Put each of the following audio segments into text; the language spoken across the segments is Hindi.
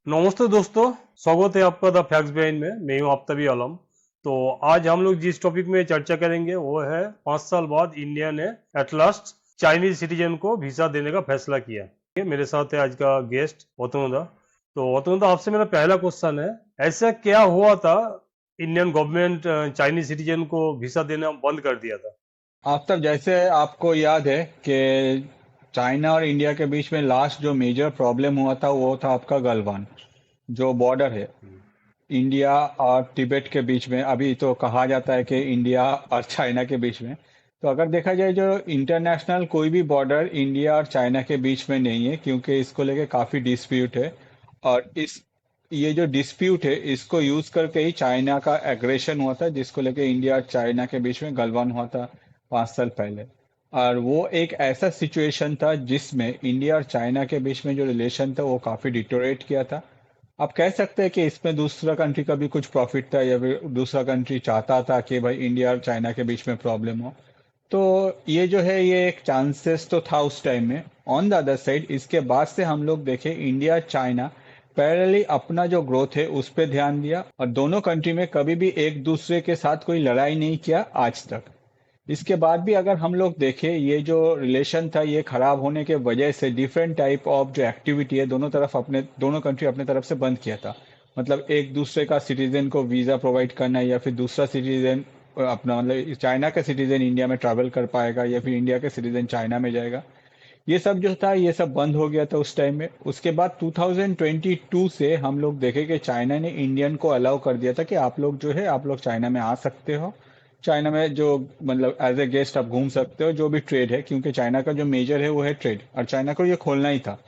नमस्ते दोस्तों। स्वागत है आपका द फैक्ट्स बिहाइंड में। मैं हूं आफ्ताबी आलम। तो आज हम लोग जिस टॉपिक में चर्चा करेंगे वो है 5 साल बाद इंडिया ने एट लास्ट चाइनीज सिटीजन को वीजा देने का फैसला किया। ठीक है, मेरे साथ है आज का गेस्ट वतनुदा। तो वतनुदा, आपसे मेरा पहला क्वेश्चन है, ऐसा क्या हुआ था इंडियन गवर्नमेंट चाइनीज सिटीजन को वीजा देना बंद कर दिया था? आफ्ताब, जैसे आपको याद है कि चाइना और इंडिया के बीच में लास्ट जो मेजर प्रॉब्लम हुआ था वो था आपका गलवान, जो बॉर्डर है इंडिया और तिब्बत के बीच में। अभी तो कहा जाता है कि इंडिया और चाइना के बीच में। तो अगर देखा जाए, जो इंटरनेशनल कोई भी बॉर्डर इंडिया और चाइना के बीच में नहीं है, क्योंकि इसको लेके काफी डिस्प्यूट है। और इस ये जो डिस्प्यूट है इसको यूज करके ही चाइना का एग्रेशन हुआ था, जिसको लेके इंडिया और चाइना के बीच में गलवान हुआ था 5 साल पहले। और वो एक ऐसा सिचुएशन था जिसमें इंडिया और चाइना के बीच में जो रिलेशन था वो काफी डिटोरेट किया था। आप कह सकते हैं कि इसमें दूसरा कंट्री का भी कुछ प्रॉफिट था, या फिर दूसरा कंट्री चाहता था कि भाई इंडिया और चाइना के बीच में प्रॉब्लम हो। तो ये जो है ये एक चांसेस तो था उस टाइम में। ऑन द अदर साइड, इसके बाद से हम लोग देखें, इंडिया चाइना पैरेलली अपना जो ग्रोथ है उस पर ध्यान दिया, और दोनों कंट्री में कभी भी एक दूसरे के साथ कोई लड़ाई नहीं किया आज तक। इसके बाद भी अगर हम लोग देखें, ये जो रिलेशन था ये खराब होने के वजह से डिफरेंट टाइप ऑफ जो एक्टिविटी है दोनों कंट्री अपने तरफ से बंद किया था। मतलब एक दूसरे का सिटीजन को वीजा प्रोवाइड करना, या फिर दूसरा सिटीजन अपना, मतलब चाइना का सिटीजन इंडिया में ट्रैवल कर पाएगा, या फिर इंडिया का सिटीजन चाइना में जाएगा। ये सब जो था ये सब बंद हो गया था उस टाइम में। उसके बाद 2022 से हम लोग देखे कि चाइना ने इंडियन को अलाउ कर दिया था कि आप लोग जो है आप लोग चाइना में आ सकते हो। चाइना में जो, मतलब एज ए गेस्ट आप घूम सकते हो, जो भी ट्रेड है, क्योंकि चाइना का जो मेजर है वो है ट्रेड, और चाइना को ये खोलना ही था।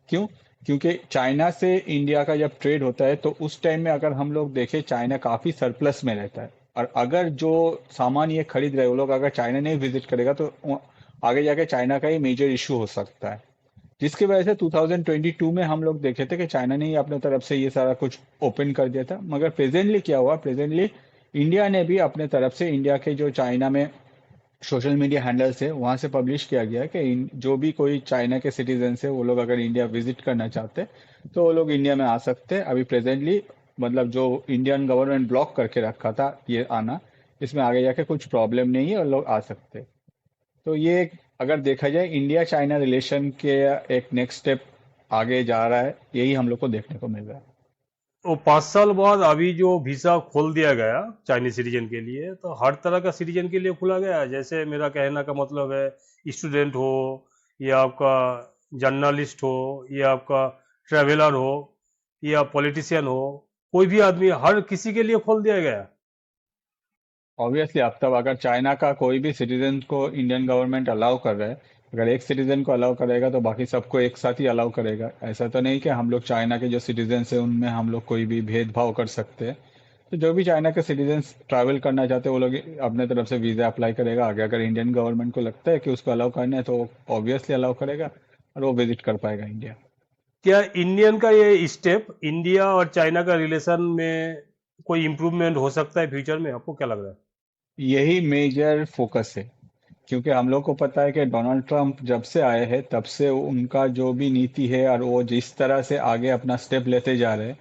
क्यों? क्योंकि चाइना से इंडिया का जब ट्रेड होता है तो उस टाइम में अगर हम लोग देखें, चाइना काफी सरप्लस में रहता है। और अगर जो सामान ये खरीद रहे हैं वो लोग अगर चाइना नहीं विजिट करेगा तो आगे जाके चाइना का ही मेजर इशू हो सकता है। जिसकी वजह से 2022 में हम लोग देखे थे कि चाइना ने ही अपने तरफ से ये सारा कुछ ओपन कर दिया था। मगर प्रेजेंटली क्या हुआ, प्रेजेंटली इंडिया ने भी अपने तरफ से, इंडिया के जो चाइना में सोशल मीडिया हैंडल्स है वहां से पब्लिश किया गया है कि जो भी कोई चाइना के सिटीजन है वो लोग अगर इंडिया विजिट करना चाहते हैं तो वो लोग इंडिया में आ सकते हैं। अभी प्रेजेंटली, मतलब जो इंडियन गवर्नमेंट ब्लॉक करके रखा था ये आना, इसमें आगे जाके कुछ प्रॉब्लम नहीं है और लोग आ सकते हैं। तो ये अगर देखा जाए इंडिया चाइना रिलेशन के एक नेक्स्ट स्टेप आगे जा रहा है, यही हम लोग को देखने को मिल रहा है। तो 5 साल बाद अभी जो वीजा खोल दिया गया चाइनीज सिटीजन के लिए, तो हर तरह का सिटीजन के लिए खुला गया है। जैसे मेरा कहना का मतलब है, स्टूडेंट हो या आपका जर्नलिस्ट हो या आपका ट्रेवलर हो या पॉलिटिशियन हो, कोई भी आदमी, हर किसी के लिए खोल दिया गया। ऑब्वियसली अब तब अगर चाइना का कोई भी सिटीजन को इंडियन गवर्नमेंट अलाउ कर रहा है, अगर एक सिटीजन को अलाउ करेगा तो बाकी सबको एक साथ ही अलाउ करेगा। ऐसा तो नहीं कि हम लोग चाइना के जो सिटीजन है उनमें हम लोग कोई भी भेदभाव कर सकते हैं। तो जो भी चाइना के सिटीजन ट्रैवल करना चाहते हैं वो लोग अपने तरफ से वीजा अप्लाई करेगा। आगे अगर इंडियन गवर्नमेंट को लगता है कि उसको अलाउ करना है तो ऑब्वियसली अलाउ करेगा, और वो विजिट कर पाएगा इंडिया। क्या इंडियन का ये स्टेप इंडिया और चाइना का रिलेशन में कोई इम्प्रूवमेंट हो सकता है फ्यूचर में? आपको क्या लग रहा है? यही मेजर फोकस है, क्योंकि हम लोग को पता है कि डोनाल्ड ट्रंप जब से आए हैं तब से उनका जो भी नीति है और वो जिस तरह से आगे अपना स्टेप लेते जा रहे हैं,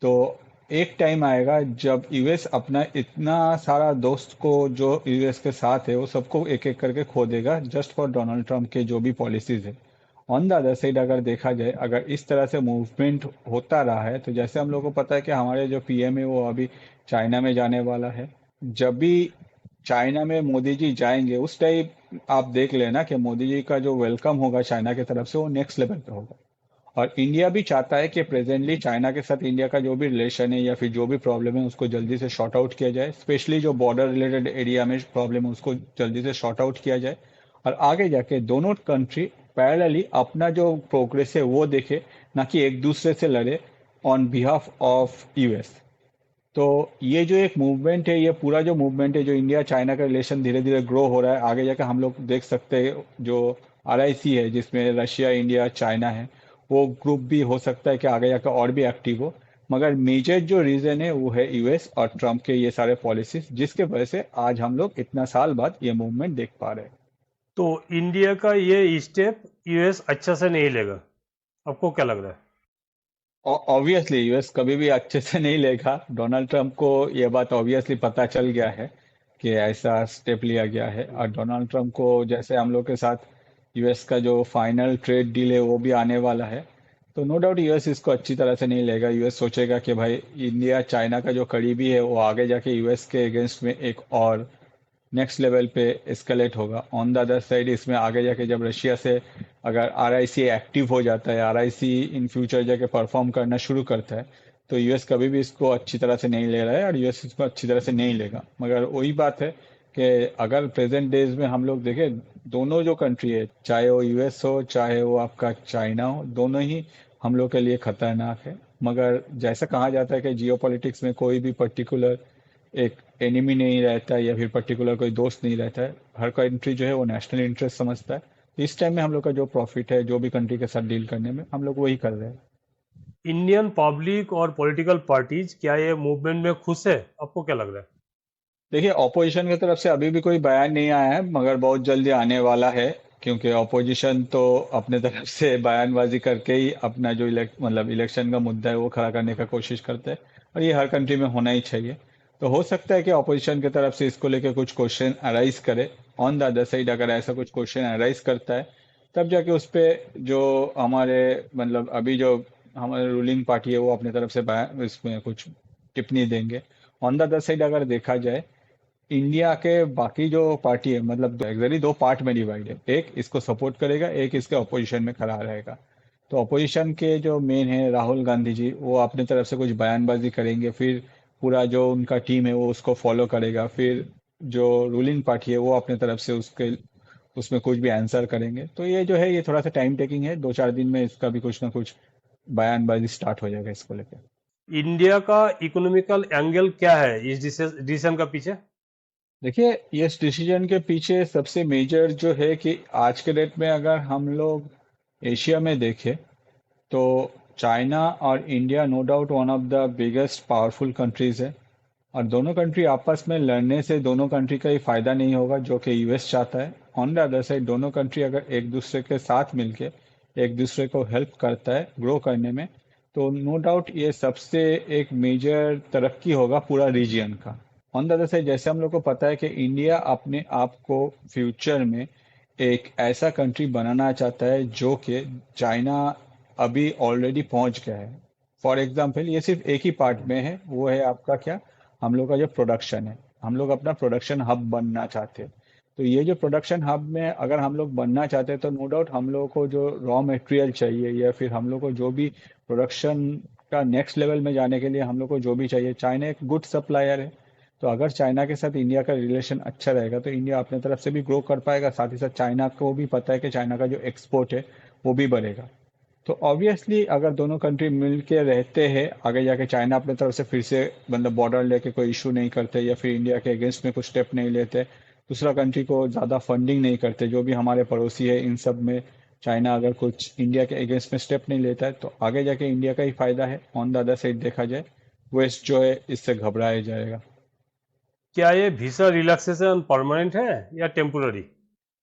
तो एक टाइम आएगा जब यूएस अपना इतना सारा दोस्त को जो यूएस के साथ है वो सबको एक एक करके खो देगा, जस्ट फॉर डोनाल्ड ट्रंप के जो भी पॉलिसीज है। ऑन द अदर साइड अगर देखा जाए, अगर इस तरह से मूवमेंट होता रहा है, तो जैसे हम लोग को पता है कि हमारे जो पीएम है वो अभी चाइना में जाने वाला है। जब भी चाइना में मोदी जी जाएंगे उस टाइम आप देख लेना कि मोदी जी का जो वेलकम होगा चाइना की तरफ से वो नेक्स्ट लेवल पे होगा। और इंडिया भी चाहता है कि प्रेजेंटली चाइना के साथ इंडिया का जो भी रिलेशन है या फिर जो भी प्रॉब्लम है उसको जल्दी से शॉर्ट आउट किया जाए, स्पेशली जो बॉर्डर रिलेटेड एरिया में प्रॉब्लम है उसको जल्दी से शॉर्ट आउट किया जाए। और आगे जाके दोनों कंट्री पैरेलली अपना जो प्रोग्रेस है वो देखे, ना कि एक दूसरे से लड़े ऑन बिहाफ ऑफ यूएस। तो ये जो एक मूवमेंट है, ये पूरा जो मूवमेंट है, जो इंडिया चाइना का रिलेशन धीरे धीरे ग्रो हो रहा है, आगे जाकर हम लोग देख सकते हैं जो आरआईसी है जिसमें रशिया इंडिया चाइना है, वो ग्रुप भी हो सकता है कि आगे जाकर और भी एक्टिव हो। मगर मेजर जो रीजन है वो है यूएस और ट्रम्प के ये सारे पॉलिसीज, जिसके वजह से आज हम लोग इतना साल बाद ये मूवमेंट देख पा रहे हैं। तो इंडिया का ये स्टेप यूएस अच्छा से नहीं लेगा, आपको क्या लग रहा है? ऑब्वियसली यूएस कभी भी अच्छे से नहीं लेगा। डोनाल्ड ट्रंप को ये बात ऑब्वियसली पता चल गया है कि ऐसा स्टेप लिया गया है, और डोनाल्ड ट्रंप को जैसे हम लोग के साथ यूएस का जो फाइनल ट्रेड डील है वो भी आने वाला है, तो नो डाउट यूएस इसको अच्छी तरह से नहीं लेगा। यूएस सोचेगा कि भाई इंडिया चाइना का जो करीबी है वो आगे जाके यूएस के अगेंस्ट में एक और नेक्स्ट लेवल पे एस्केलेट होगा। ऑन द अदर साइड इसमें आगे जाके जब रशिया से अगर आरआईसी एक्टिव हो जाता है, आरआईसी इन फ्यूचर जाके परफॉर्म करना शुरू करता है, तो यूएस कभी भी इसको अच्छी तरह से नहीं ले रहा है और यूएस इसको अच्छी तरह से नहीं लेगा। मगर वही बात है कि अगर प्रेजेंट डेज में हम लोग देखें, दोनों जो कंट्री है, चाहे वो यूएस हो चाहे वो आपका चाइना हो, दोनों ही हम लोग के लिए खतरनाक है। मगर जैसा कहा जाता है कि जियो पॉलिटिक्स में कोई भी पर्टिकुलर एक एनिमी नहीं रहता है या फिर पर्टिकुलर कोई दोस्त नहीं रहता है। हर कंट्री जो है वो नेशनल इंटरेस्ट समझता है। तो इस टाइम में हम लोग का जो प्रॉफिट है जो भी कंट्री के साथ डील करने में, हम लोग वही कर रहे हैं। इंडियन पब्लिक और पॉलिटिकल पार्टीज क्या ये मूवमेंट में खुश है? आपको क्या लग रहा है? देखिए, ऑपोजिशन की तरफ से अभी भी कोई बयान नहीं आया है, मगर बहुत जल्दी आने वाला है। क्योंकि ऑपोजिशन तो अपने तरफ से बयानबाजी करके ही अपना जो मतलब इलेक्शन का मुद्दा है वो खड़ा करने का कोशिश करते हैं, और ये हर कंट्री में होना ही चाहिए। तो हो सकता है कि ऑपोजिशन की तरफ से इसको लेके कुछ क्वेश्चन अराइज करे। ऑन द अदर साइड अगर ऐसा कुछ क्वेश्चन अराइज करता है, तब जाके उस पे जो हमारे मतलब अभी जो हमारे रूलिंग पार्टी है वो अपने तरफ से इसमें कुछ टिप्पणी देंगे। ऑन द अदर साइड अगर देखा जाए, इंडिया के बाकी जो पार्टी है, मतलब एग्जैक्टली दो पार्ट में डिवाइड है, एक इसको सपोर्ट करेगा, एक इसके अपोजिशन में खड़ा रहेगा। तो अपोजिशन के जो मेन है राहुल गांधी जी, वो अपने तरफ से कुछ बयानबाजी करेंगे, फिर पूरा जो उनका टीम है वो उसको फॉलो करेगा, फिर जो रूलिंग पार्टी है वो अपने तरफ से उसके उसमें कुछ भी आंसर करेंगे। तो ये जो है ये थोड़ा सा टाइम टेकिंग है, 2-4 दिन में इसका भी कुछ ना कुछ बयानबाजी स्टार्ट हो जाएगा इसको लेकर। इंडिया का इकोनॉमिकल एंगल क्या है इस डिसीजन का पीछे? देखिए, इस डिसीजन के पीछे सबसे मेजर जो है कि आज के डेट में अगर हम लोग एशिया में देखें, तो चाइना और India no doubt one of the biggest powerful countries है। और दोनों कंट्री आपस में लड़ने से दोनों कंट्री का ही फायदा नहीं होगा, जो कि यूएस चाहता है। ऑन द अदर साइड दोनों कंट्री अगर एक दूसरे के साथ मिलके एक दूसरे को हेल्प करता है ग्रो करने में, तो नो डाउट ये सबसे एक मेजर तरक्की होगा पूरा रीजियन का। ऑन द अदर साइड जैसे हम लोग को पता है कि इंडिया अपने आप को फ्यूचर में एक ऐसा कंट्री बनाना चाहता है जो कि चाइना अभी ऑलरेडी पहुंच गया है। फॉर एग्जाम्पल ये सिर्फ एक ही पार्ट में है, वो है आपका क्या, हम लोग का जो प्रोडक्शन है। हम लोग अपना प्रोडक्शन हब बनना चाहते हैं। तो ये जो प्रोडक्शन हब में अगर हम लोग बनना चाहते हैं, तो नो डाउट हम लोगों को जो रॉ मटेरियल चाहिए या फिर हम लोग को जो भी प्रोडक्शन का नेक्स्ट लेवल में जाने के लिए हम लोग को जो भी चाहिए, चाइना एक गुड सप्लायर है। तो अगर चाइना के साथ इंडिया का रिलेशन अच्छा रहेगा, तो इंडिया अपने तरफ से भी ग्रो कर पाएगा, साथ ही साथ चाइना को भी पता है कि चाइना का जो एक्सपोर्ट है वो भी बढ़ेगा। तो ऑब्वियसली अगर दोनों कंट्री मिल के रहते हैं, आगे जाके चाइना अपने तरफ से फिर से मतलब बॉर्डर लेके कोई इशू नहीं करते या फिर इंडिया के अगेंस्ट में कुछ स्टेप नहीं लेते, दूसरा कंट्री को ज़्यादा फंडिंग नहीं करते, जो भी हमारे पड़ोसी है इन सब में चाइना अगर कुछ इंडिया के अगेंस्ट में स्टेप नहीं लेता है, तो आगे जाके इंडिया का ही फायदा है। ऑन द अदर साइड देखा जाए, वेस्ट जो है इससे घबराया जाएगा। क्या ये वीजा रिलैक्सेशन परमानेंट है या टेम्पोररी?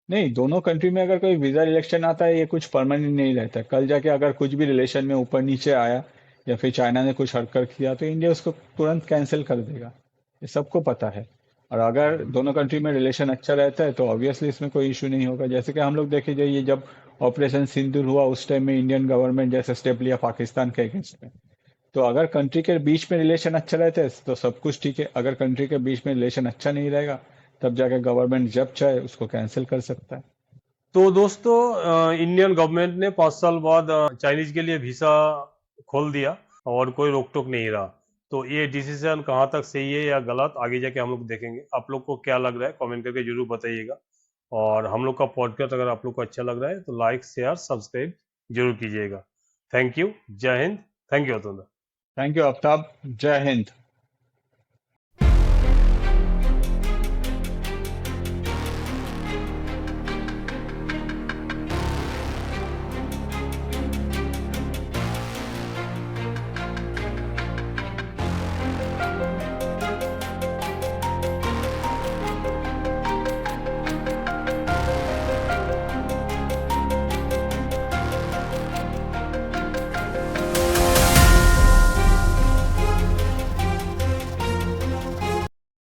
नहीं, दोनों कंट्री में अगर कोई वीजा रिलेक्शन आता है, ये कुछ परमानेंट नहीं रहता। कल जाके अगर कुछ भी रिलेशन में ऊपर नीचे आया या फिर चाइना ने कुछ हरकत किया, तो इंडिया उसको तुरंत कैंसिल कर देगा। ये सबको पता है। और अगर दोनों कंट्री में रिलेशन अच्छा रहता है, तो ऑब्वियसली इसमें कोई इशू नहीं होगा। जैसे कि हम लोग देखे जाइए, जब ऑपरेशन सिंदूर हुआ उस टाइम में इंडियन गवर्नमेंट जैसे स्टेप लिया पाकिस्तान के अगेंस्ट में। तो अगर कंट्री के बीच में रिलेशन अच्छा रहता है तो सब कुछ ठीक है, अगर कंट्री के बीच में रिलेशन अच्छा नहीं रहेगा, तब जाके गवर्नमेंट जब चाहे उसको कैंसिल कर सकता है। तो दोस्तों, इंडियन गवर्नमेंट ने 5 साल बाद चाइनीज के लिए वीजा खोल दिया और कोई रोक टोक नहीं रहा। तो ये डिसीजन कहाँ तक सही है या गलत, आगे जाके हम लोग देखेंगे। आप लोग को क्या लग रहा है कमेंट करके जरूर बताइएगा। और हम लोग का पॉडकास्ट अगर आप लोग को अच्छा लग रहा है तो लाइक शेयर सब्सक्राइब जरूर कीजिएगा। Thank you. जय हिंद। Thank you Atul. Thank you Aftab. जय हिंद।